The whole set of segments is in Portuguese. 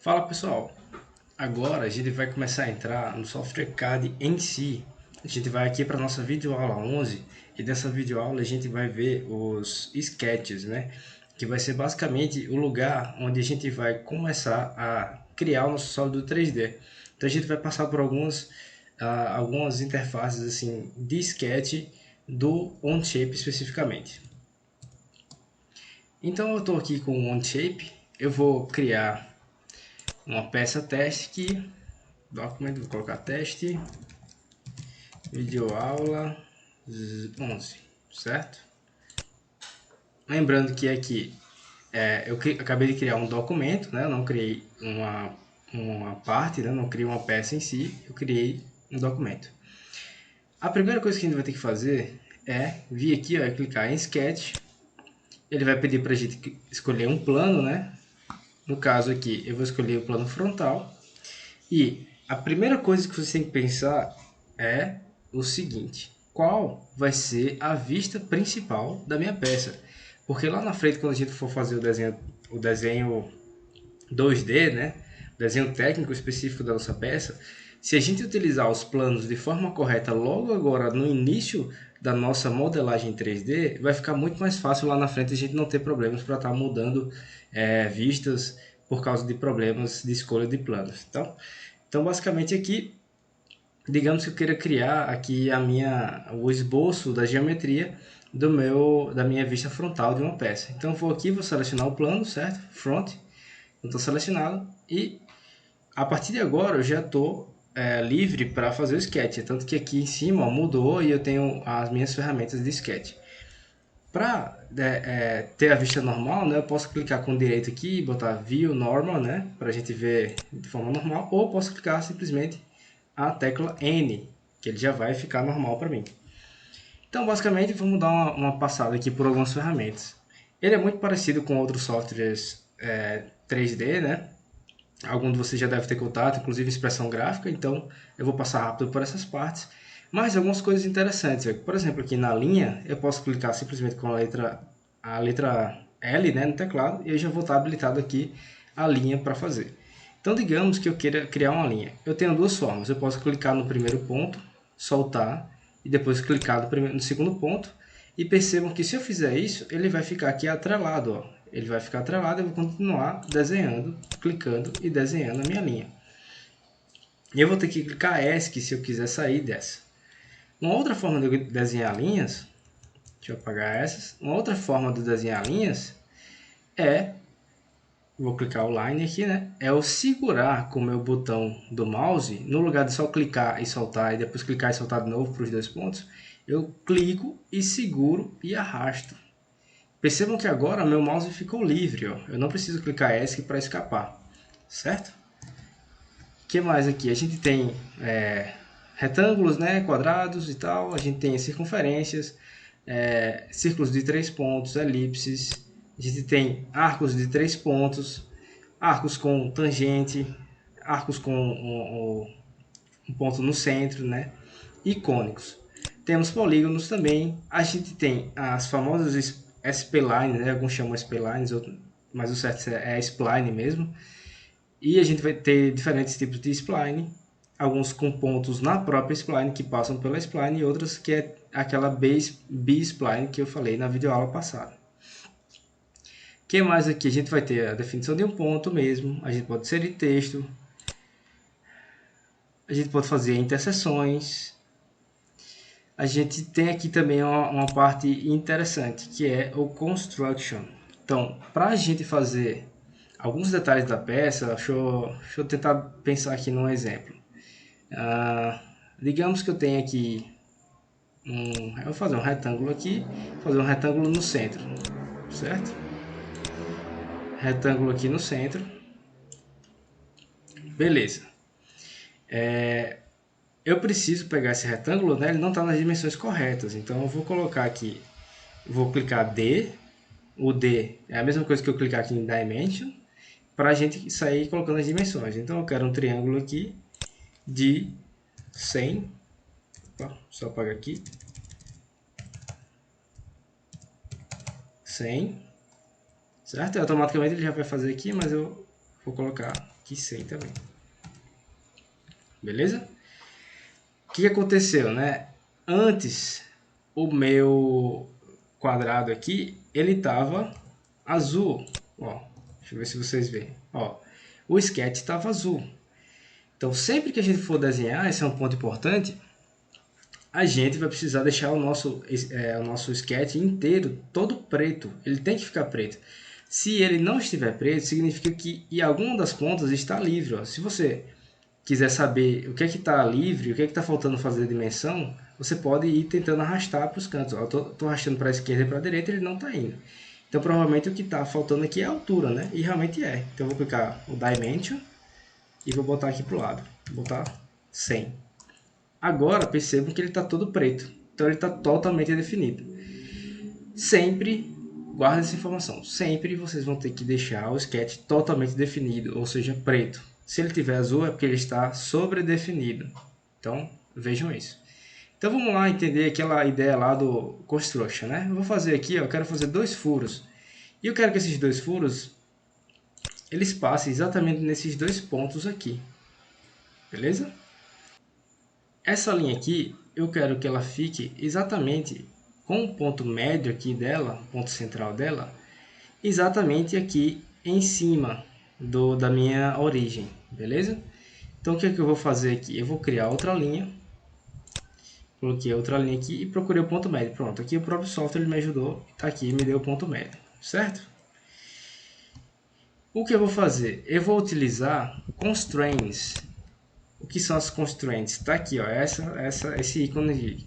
Fala pessoal, agora a gente vai começar a entrar no software CAD em si. A gente vai aqui para a nossa videoaula 11 e nessa videoaula a gente vai ver os sketches, né? Que vai ser basicamente o lugar onde a gente vai começar a criar o nosso sólido 3D. Então a gente vai passar por algumas interfaces assim de sketch do Onshape especificamente. Então eu estou aqui com o Onshape, eu vou criar uma peça teste que documento, vou colocar teste videoaula 11, certo? Lembrando que aqui eu acabei de criar um documento, né? Eu não criei uma parte, né? Não criei uma peça em si, eu criei um documento. A primeira coisa que a gente vai ter que fazer é vir aqui, ó, clicar em Sketch. Ele vai pedir para a gente escolher um plano, né? No caso aqui, eu vou escolher o plano frontal. E a primeira coisa que você tem que pensar é o seguinte: qual vai ser a vista principal da minha peça? Porque lá na frente, quando a gente for fazer o desenho 2D, né? O desenho técnico específico da nossa peça, se a gente utilizar os planos de forma correta logo agora no início da nossa modelagem 3D, vai ficar muito mais fácil lá na frente a gente não ter problemas para estar mudando vistas por causa de problemas de escolha de planos. Então basicamente aqui, digamos que eu queira criar aqui o esboço da geometria da minha vista frontal de uma peça. Então eu vou aqui, vou selecionar o plano, certo? Front, estou selecionado e a partir de agora eu já estou livre para fazer o sketch, tanto que aqui em cima ó, mudou e eu tenho as minhas ferramentas de sketch. Para ter a vista normal, né, eu posso clicar com o direito aqui e botar View Normal, né, para a gente ver de forma normal, ou posso clicar simplesmente a tecla N, que ele já vai ficar normal para mim. Então, basicamente, vamos dar uma passada aqui por algumas ferramentas. Ele é muito parecido com outros softwares 3D, né? Algum de vocês já deve ter contato, inclusive expressão gráfica, então eu vou passar rápido por essas partes. Mas algumas coisas interessantes, por exemplo, aqui na linha, eu posso clicar simplesmente com a letra L, né, no teclado, e eu já vou estar habilitado aqui a linha para fazer. Então, digamos que eu queira criar uma linha. Eu tenho duas formas, eu posso clicar no primeiro ponto, soltar, e depois clicar no segundo ponto, e percebam que se eu fizer isso, ele vai ficar aqui atrelado, ó. Ele vai ficar atrelado e eu vou continuar desenhando, clicando e desenhando a minha linha. E eu vou ter que clicar ESC se eu quiser sair dessa. Uma outra forma de eu desenhar linhas, deixa eu apagar essas. Uma outra forma de desenhar linhas vou clicar o Line aqui, né? É eu segurar com o meu botão do mouse, no lugar de só clicar e soltar e depois clicar e soltar de novo para os dois pontos, eu clico e seguro e arrasto. Percebam que agora meu mouse ficou livre, ó. Eu não preciso clicar ESC para escapar, certo? O que mais aqui? A gente tem retângulos, né, quadrados e tal, a gente tem circunferências, círculos de 3 pontos, elipses, a gente tem arcos de 3 pontos, arcos com tangente, arcos com um ponto no centro, né, e cônicos. Temos polígonos também, a gente tem as famosas spline, né, alguns chamam splines, mas o certo é spline mesmo, e a gente vai ter diferentes tipos de spline, alguns com pontos na própria spline que passam pela spline e outras que é aquela B-spline que eu falei na videoaula passada. O que mais aqui? A gente vai ter a definição de um ponto mesmo, a gente pode inserir texto, a gente pode fazer interseções. A gente tem aqui também uma parte interessante que é o construction. Então, para a gente fazer alguns detalhes da peça, deixa eu tentar pensar aqui num exemplo. Digamos que eu tenho aqui eu vou fazer um retângulo aqui, fazer um retângulo no centro, certo? Retângulo aqui no centro, beleza. Eu preciso pegar esse retângulo, né? Ele não está nas dimensões corretas, então eu vou colocar aqui, vou clicar D, o D é a mesma coisa que eu clicar aqui em Dimension, para a gente sair colocando as dimensões. Então eu quero um triângulo aqui de 100, só apagar aqui, 100, certo? E automaticamente ele já vai fazer aqui, mas eu vou colocar aqui 100 também. Beleza? O que aconteceu, né? Antes, o meu quadrado aqui, ele estava azul. Ó, deixa eu ver se vocês veem. Ó, o sketch estava azul. Então, sempre que a gente for desenhar, esse é um ponto importante, a gente vai precisar deixar o nosso sketch inteiro todo preto. Ele tem que ficar preto. Se ele não estiver preto, significa que em alguma das pontas está livre. Ó. Se você quiser saber o que é que está livre, o que é que está faltando fazer a dimensão, você pode ir tentando arrastar para os cantos. Ó, eu estou arrastando para a esquerda e para a direita, ele não está indo. Então, provavelmente o que está faltando aqui é a altura, né? E realmente é. Então, eu vou clicar o Dimension e vou botar aqui para o lado. Vou botar 100. Agora, percebam que ele está todo preto. Então, ele está totalmente definido. Sempre, guarda essa informação, sempre vocês vão ter que deixar o sketch totalmente definido, ou seja, preto. Se ele tiver azul é porque ele está sobredefinido. Então, vejam isso. Então vamos lá entender aquela ideia lá do construction, né? Eu vou fazer aqui, ó, eu quero fazer 2 furos. E eu quero que esses 2 furos, eles passem exatamente nesses 2 pontos aqui. Beleza? Essa linha aqui, eu quero que ela fique exatamente com o ponto médio aqui dela, ponto central dela, exatamente aqui em cima da minha origem, beleza? Então o que é que eu vou fazer aqui? Eu vou criar outra linha, coloquei outra linha aqui e procurei o ponto médio. Pronto, aqui o próprio software me ajudou, está aqui e me deu o ponto médio, certo? O que eu vou fazer? Eu vou utilizar constraints. O que são as constraints? Está aqui, ó, esse ícone aqui.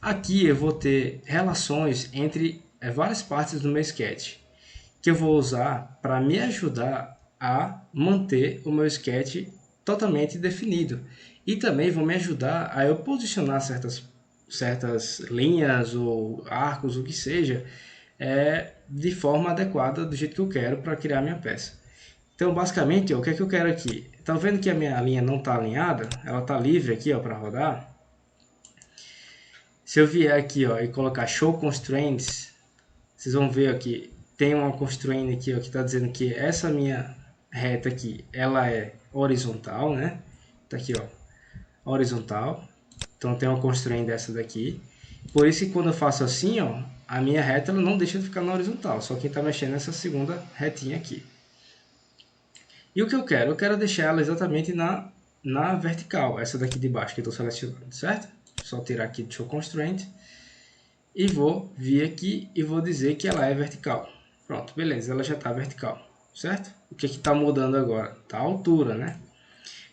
Aqui eu vou ter relações entre várias partes do meu sketch, que eu vou usar para me ajudar a manter o meu sketch totalmente definido. E também vão me ajudar a eu posicionar certas linhas ou arcos, o que seja, de forma adequada, do jeito que eu quero para criar minha peça. Então, basicamente, ó, o que é que eu quero aqui? Tá vendo que a minha linha não está alinhada? Ela está livre aqui para rodar. Se eu vier aqui, ó, e colocar Show Constraints, vocês vão ver aqui, tem uma constraint aqui, ó, que está dizendo que essa minha reta aqui, ela é horizontal, né? Tá aqui, ó, horizontal. Então tem uma constraint dessa daqui. Por isso que quando eu faço assim, ó, a minha reta ela não deixa de ficar na horizontal, só quem está mexendo nessa segunda retinha aqui. E o que eu quero? Eu quero deixar ela exatamente na vertical, essa daqui de baixo que eu estou selecionando, certo? Só tirar aqui do Show Constraint e vou vir aqui e vou dizer que ela é vertical. Pronto, beleza, ela já está vertical, certo? O que está mudando agora? Está a altura, né?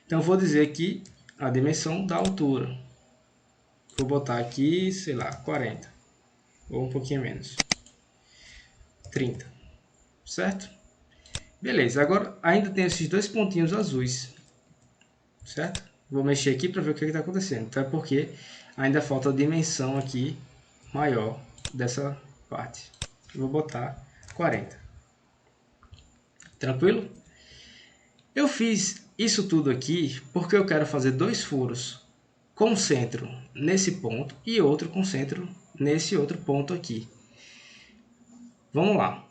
Então, vou dizer aqui a dimensão da altura. Vou botar aqui, sei lá, 40. Ou um pouquinho menos. 30. Certo? Beleza, agora ainda tem esses 2 pontinhos azuis. Certo? Vou mexer aqui para ver o que está acontecendo. Então, é porque ainda falta a dimensão aqui maior dessa parte. Vou botar 40. Tranquilo? Eu fiz isso tudo aqui porque eu quero fazer 2 furos com centro nesse ponto e outro com centro nesse outro ponto aqui. Vamos lá.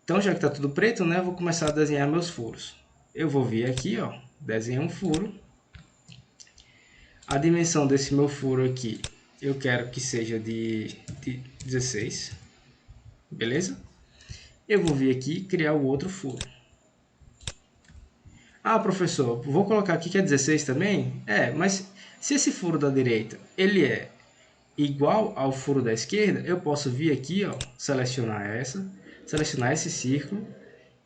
Então, já que está tudo preto, né, eu vou começar a desenhar meus furos. Eu vou vir aqui, ó, desenhar um furo. A dimensão desse meu furo aqui, eu quero que seja de 16. Beleza? Eu vou vir aqui e criar o outro furo. Ah, professor, vou colocar aqui que é 16 também? Mas se esse furo da direita ele é igual ao furo da esquerda, eu posso vir aqui, ó, selecionar esse círculo,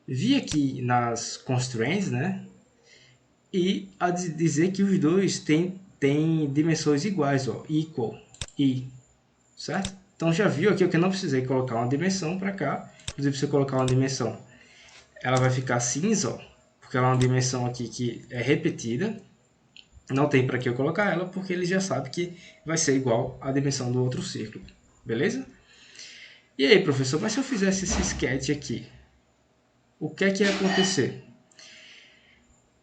vir aqui nas constraints, né? E dizer que os dois têm dimensões iguais, ó, equal, certo? Então já viu aqui que eu não precisei colocar uma dimensão para cá. Inclusive, se eu colocar uma dimensão, ela vai ficar cinza, ó, porque ela é uma dimensão aqui que é repetida. Não tem para que eu colocar ela, porque ele já sabe que vai ser igual à dimensão do outro círculo. Beleza? E aí, professor, mas se eu fizesse esse sketch aqui, o que é que ia acontecer?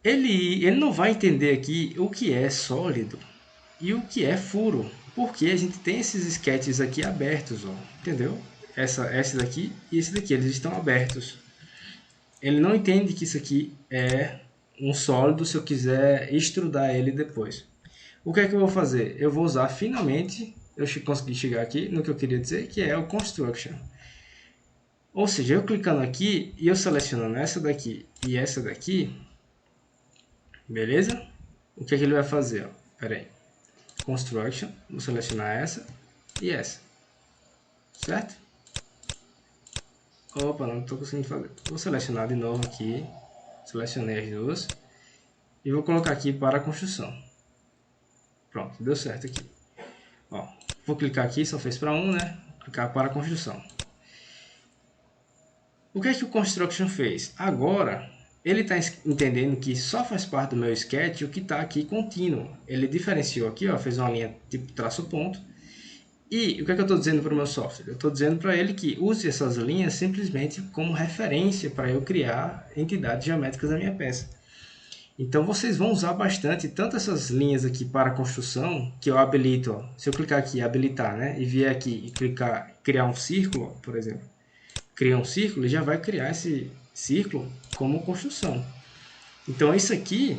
Ele não vai entender aqui o que é sólido e o que é furo, porque a gente tem esses sketches aqui abertos, ó, entendeu? Esse daqui e esse daqui, eles estão abertos. ele não entende que isso aqui é um sólido se eu quiser extrudar ele depois. O que é que eu vou fazer? Eu vou usar finalmente, eu consegui chegar aqui no que eu queria dizer, que é o Construction. Ou seja, eu clicando aqui e eu selecionando essa daqui e essa daqui, beleza? O que é que ele vai fazer? Ó? Pera aí. Construction, vou selecionar essa e essa, certo? Opa, não estou conseguindo fazer. Vou selecionar de novo aqui, selecionei as duas e vou colocar aqui para construção. Pronto, deu certo aqui. Ó, vou clicar aqui, só fez para um, né? Clicar para construção. O que é que o Construction fez? Agora, ele está entendendo que só faz parte do meu sketch o que está aqui contínuo. Ele diferenciou aqui, ó, fez uma linha tipo traço ponto. E o que é que eu estou dizendo para o meu software? Eu estou dizendo para ele que use essas linhas simplesmente como referência para eu criar entidades geométricas da minha peça. Então vocês vão usar bastante tanto essas linhas aqui para construção, que eu habilito, ó, se eu clicar aqui, habilitar, né, e vier aqui e clicar, criar um círculo, ó, por exemplo, criar um círculo, ele já vai criar esse círculo como construção. Então isso aqui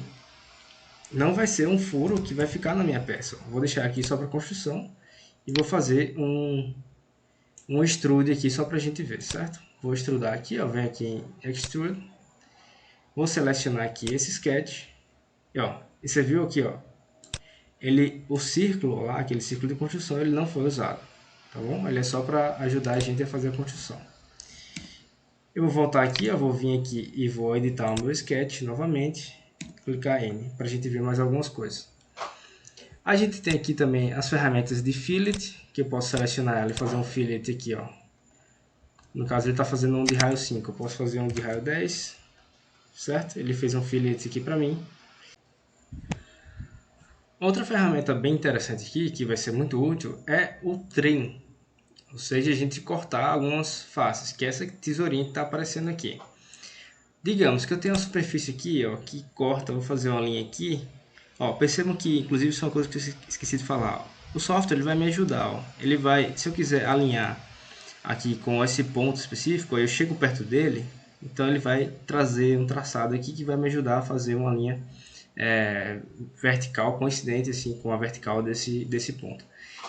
não vai ser um furo que vai ficar na minha peça. Eu vou deixar aqui só para construção e vou fazer um extrude aqui só para a gente ver, certo? Vou extrudar aqui, ó, venho aqui em Extrude, vou selecionar aqui esse sketch, e ó, e você viu aqui, ó, o círculo lá, aquele círculo de construção, ele não foi usado, tá bom? Ele é só para ajudar a gente a fazer a construção. Eu vou voltar aqui, eu vou vir aqui e vou editar o meu sketch novamente, clicar N, para a gente ver mais algumas coisas. A gente tem aqui também as ferramentas de fillet, que eu posso selecionar ela e fazer um fillet aqui, ó. No caso ele está fazendo um de raio 5, eu posso fazer um de raio 10, certo? Ele fez um fillet aqui para mim. Outra ferramenta bem interessante aqui, que vai ser muito útil, é o trim. Ou seja, a gente cortar algumas faces, que é essa tesourinha que está aparecendo aqui. Digamos que eu tenho uma superfície aqui, ó, que corta, vou fazer uma linha aqui. Ó, percebam que, inclusive, isso é uma coisa que eu esqueci de falar. Ó. O software ele vai me ajudar. Ó. Ele vai, se eu quiser alinhar aqui com esse ponto específico, ó, eu chego perto dele, então ele vai trazer um traçado aqui que vai me ajudar a fazer uma linha vertical, coincidente assim, com a vertical desse ponto.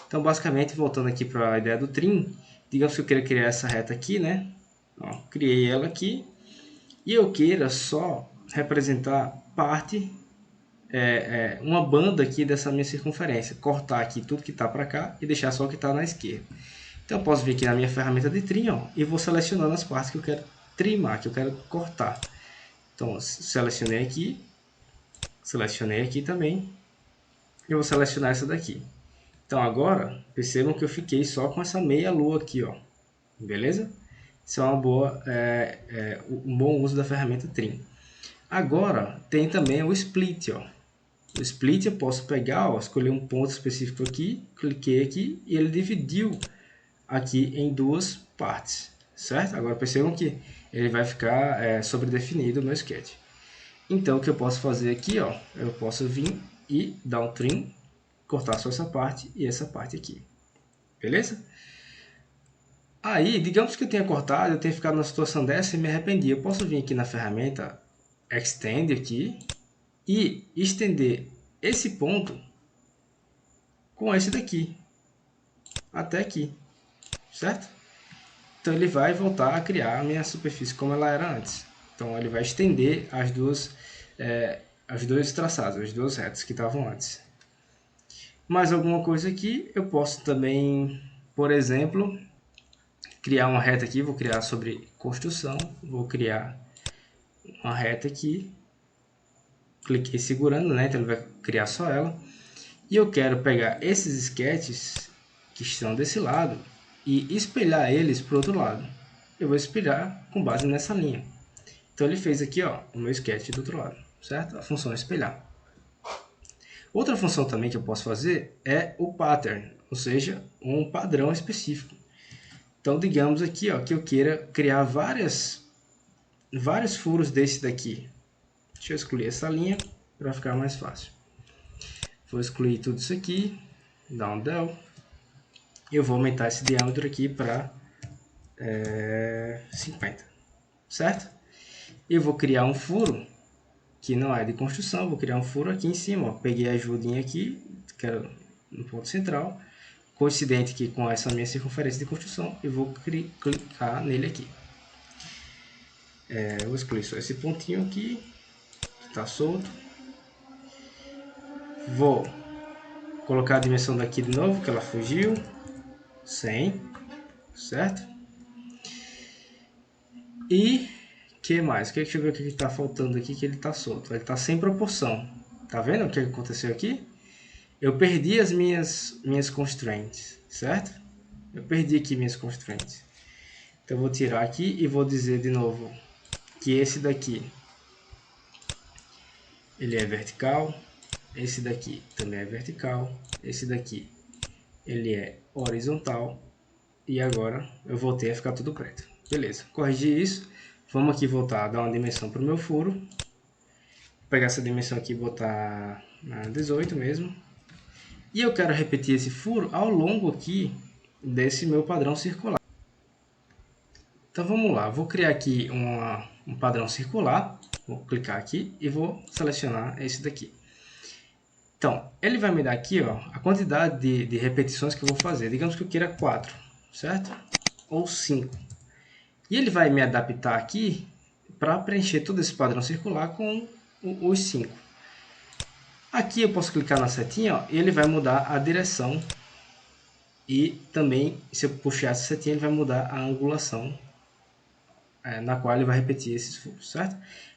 Então, basicamente, voltando aqui para a ideia do trim, digamos que eu queira criar essa reta aqui, né? Ó, criei ela aqui e eu queira só representar parte, uma banda aqui dessa minha circunferência, cortar aqui tudo que está para cá e deixar só o que está na esquerda. Então eu posso vir aqui na minha ferramenta de trim, ó, e vou selecionando as partes que eu quero trimar, que eu quero cortar. Então selecionei aqui também, e vou selecionar essa daqui. Então agora, percebam que eu fiquei só com essa meia lua aqui, ó, beleza? Isso é um bom uso da ferramenta trim. Agora, tem também o split, ó. O split eu posso pegar, ó, escolher um ponto específico aqui, cliquei aqui e ele dividiu aqui em duas partes, certo? Agora percebam que ele vai ficar sobredefinido no sketch. Então o que eu posso fazer aqui, ó, eu posso vir e dar um trim, cortar só essa parte e essa parte aqui, beleza? Aí, digamos que eu tenha cortado, eu tenha ficado numa situação dessa e me arrependi. Eu posso vir aqui na ferramenta Extend aqui e estender esse ponto com esse daqui, até aqui, certo? Então ele vai voltar a criar a minha superfície como ela era antes. Então ele vai estender os dois traçados, as duas retas que estavam antes. Mais alguma coisa aqui, eu posso também, por exemplo, criar uma reta aqui, vou criar sobre construção, vou criar uma reta aqui, cliquei segurando, né? Então ele vai criar só ela. E eu quero pegar esses sketches que estão desse lado e espelhar eles para o outro lado. Eu vou espelhar com base nessa linha. Então ele fez aqui, ó, o meu sketch do outro lado, certo? A função é espelhar. Outra função também que eu posso fazer é o pattern, ou seja, um padrão específico. Então digamos aqui, ó, que eu queira criar vários furos desse daqui. Deixa eu excluir essa linha para ficar mais fácil. Vou excluir tudo isso aqui, dar um del. Eu vou aumentar esse diâmetro aqui para 50, certo? Eu vou criar um furo, que não é de construção, vou criar um furo aqui em cima. Ó. Peguei a ajudinha aqui, que era no ponto central, coincidente aqui com essa minha circunferência de construção, e vou clicar nele aqui. Eu vou excluir só esse pontinho aqui, que está solto. Vou colocar a dimensão daqui de novo, que ela fugiu, 100, certo? E que mais? Deixa eu ver o que está faltando aqui, que ele está solto. Ele está sem proporção. Tá vendo o que aconteceu aqui? Eu perdi as minhas constraints, certo? Eu perdi aqui minhas constraints. Então eu vou tirar aqui e vou dizer de novo que esse daqui ele é vertical, esse daqui também é vertical, esse daqui ele é horizontal e agora eu voltei a ficar tudo preto. Beleza, corrigir isso. Vamos aqui voltar a dar uma dimensão para o meu furo. Vou pegar essa dimensão aqui e botar na 18 mesmo. E eu quero repetir esse furo ao longo aqui desse meu padrão circular. Então vamos lá, vou criar aqui um padrão circular, vou clicar aqui e vou selecionar esse daqui. Então, ele vai me dar aqui ó, a quantidade de repetições que eu vou fazer. Digamos que eu queira 4, certo? Ou 5. E ele vai me adaptar aqui para preencher todo esse padrão circular com os 5. Aqui eu posso clicar na setinha ó, e ele vai mudar a direção. E também, se eu puxar essa setinha, ele vai mudar a angulação na qual ele vai repetir esses furos, certo?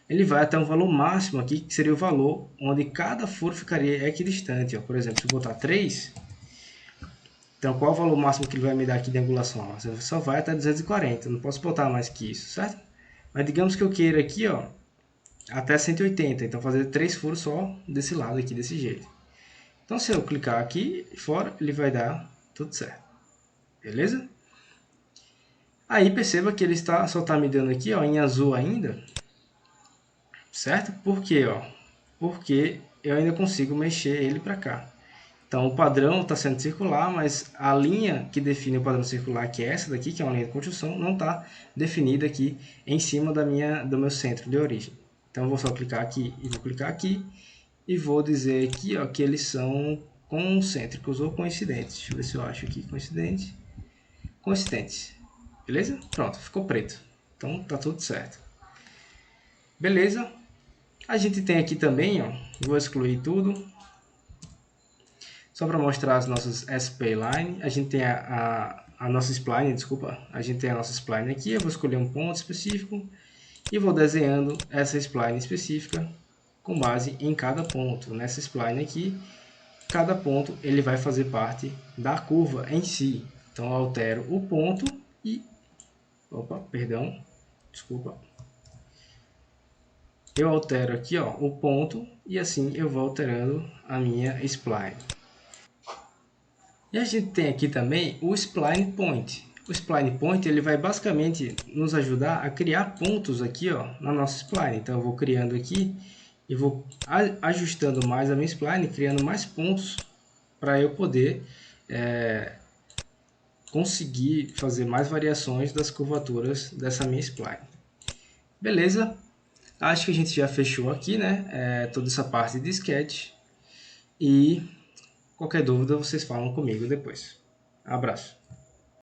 Ele vai até um valor máximo aqui, que seria o valor onde cada furo ficaria equidistante. Ó. Por exemplo, se eu botar 3, então qual é o valor máximo que ele vai me dar aqui de angulação? Ó, você só vai até 240, não posso botar mais que isso, certo? Mas digamos que eu queira aqui, ó, até 180, então fazer 3 furos só desse lado aqui, desse jeito. Então se eu clicar aqui fora, ele vai dar tudo certo, beleza? Aí perceba que ele só está me dando aqui ó, em azul ainda, certo? Por quê? Ó? Porque eu ainda consigo mexer ele para cá. Então o padrão está sendo circular, mas a linha que define o padrão circular, que é essa daqui, que é uma linha de construção, não está definida aqui em cima do meu centro de origem. Então eu vou só clicar aqui e vou clicar aqui e vou dizer aqui ó, que eles são concêntricos ou coincidentes. Deixa eu ver se eu acho aqui coincidente. Coincidentes. Beleza? Pronto, ficou preto. Então tá tudo certo. Beleza? A gente tem aqui também, ó, vou excluir tudo. Só para mostrar as nossas spline, a gente tem a nossa spline, desculpa, a gente tem a nossa spline aqui, eu vou escolher um ponto específico e vou desenhando essa spline específica com base em cada ponto. Nessa spline aqui, cada ponto ele vai fazer parte da curva em si. Então eu altero o ponto e... Opa, perdão, desculpa. Eu altero aqui ó, o ponto e assim eu vou alterando a minha spline. E a gente tem aqui também o Spline Point. O Spline Point ele vai basicamente nos ajudar a criar pontos aqui ó, na nossa spline. Então eu vou criando aqui e vou ajustando mais a minha spline, criando mais pontos para eu poder conseguir fazer mais variações das curvaturas dessa minha spline. Beleza? Acho que a gente já fechou aqui, né? Toda essa parte de sketch. E qualquer dúvida vocês falam comigo depois. Abraço.